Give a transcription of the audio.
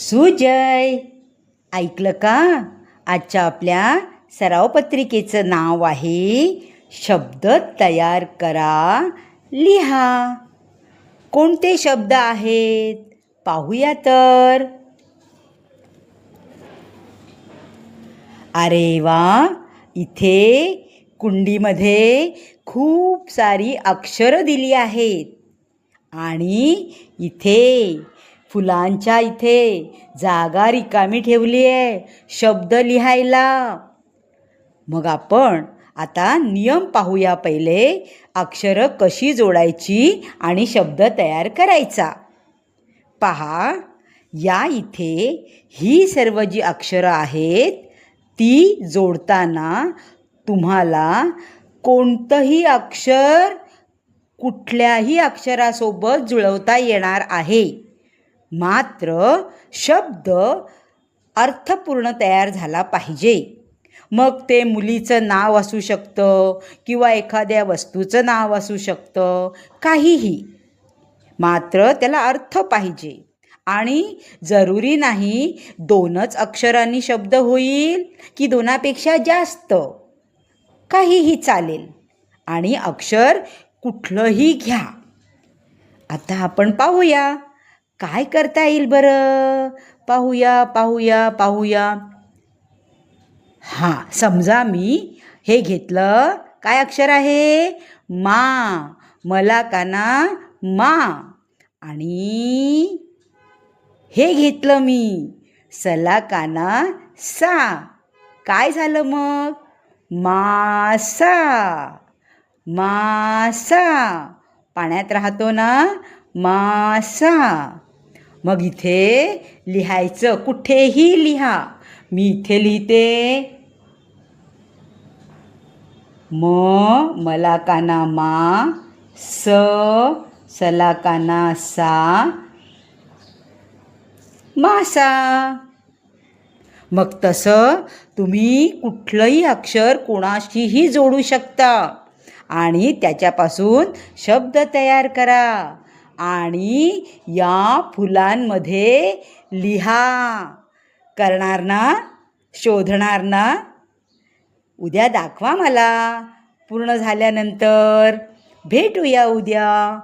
सुजय, ऐकलं का? आजच्या आपल्या सराव पत्रिकेचं नाव आहे शब्द तयार करा, लिहा. कोणते शब्द आहेत पाहूया तर. अरे वा, इथे कुंडीमध्ये खूप सारी अक्षरं दिली आहेत आणि इथे फुलांच्या इथे जागा रिकामी ठेवली आहे शब्द लिहायला. मग आपण आता नियम पाहूया. पहिले अक्षरं कशी जोडायची आणि शब्द तयार करायचा. पहा, या इथे ही सर्व जी अक्षरं आहेत ती जोडताना तुम्हाला कोणतंही अक्षर कुठल्याही अक्षरासोबत जुळवता येणार आहे. मात्र शब्द अर्थपूर्ण तयार झाला पाहिजे. मग ते मुलीचं नाव असू शकतं किंवा एखाद्या वस्तूचं नाव असू शकतं, काहीही. मात्र त्याला अर्थ पाहिजे. आणि जरुरी नाही 2च अक्षरांनी शब्द होईल की 2पेक्षा जास्त, काहीही चालेल. आणि अक्षर कुठलंही घ्या. आता आपण पाहूया काय करता येईल बरं. पाहूया. हां, समजा मी हे घेतलं. काय अक्षर आहे? मा. मला काना मा. आणि हे घेतलं मी. सला काना सा. काय झालं मग? मासा. पाण्यात राहतो ना मासा. मग इथे लिहायचं, कुठेही लिहा. मी इथे लिहिते मला काना मा, सला काना सा, मासा. मग तसं तुम्ही कुठलंही अक्षर कोणाशीही जोडू शकता आणि त्याच्यापासून शब्द तयार करा आणि या फुलांमध्ये लिहा. करणार ना? शोधणार ना? उद्या दाखवा मला. पूर्ण झाल्यानंतर भेटूया उद्या.